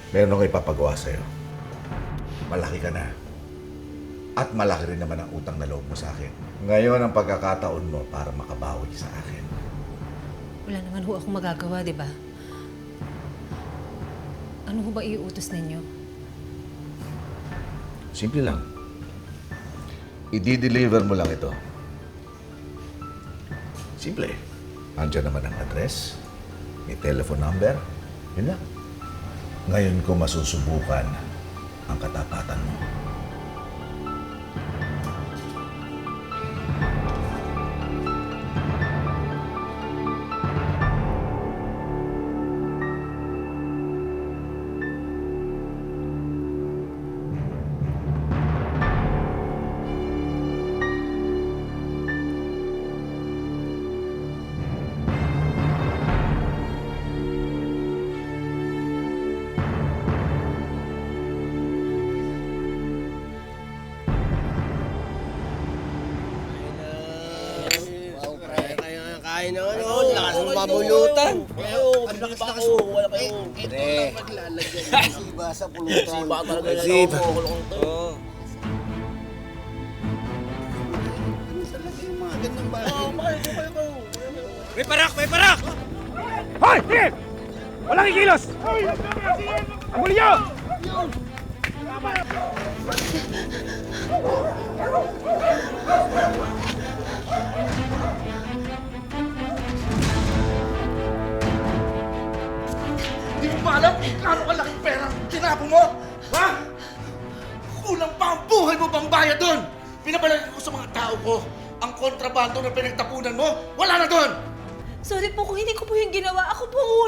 Meron akong ipapagawa sa'yo. Malaki ka na. At malaki rin naman ang utang na loob mo sa akin. Ngayon ang pagkakataon mo para makabawi sa akin. Wala naman ho akong magagawa, di ba? Ano ho ba iuutos ninyo? Simple lang. I-deliver mo lang ito. Simple. Andiyan naman ang address, may telephone number, yun lang. Ngayon ko masusubukan ang katapatan mo. Kain na ano, lakas ng mabulutan. Ang lakas mo, wala kayo. Ito lang maglalagyan. Siba sa pulutan. Siba talaga yan. Siba. Ano talaga yung mga gandang bagay? May parak! May parak! Hoy! Sige! Walang ikilos! Ang huli nyo! Hindi mo ba alam kung gaano kalaking pera tinapon mo? Ha? Kulang pa ang buhay mo pang bayad doon! Pinabalagan ko sa mga tao ko ang kontrabando na pinagtapunan mo, wala na doon! Sorry po kung hindi ko po yung ginawa. Ako po ho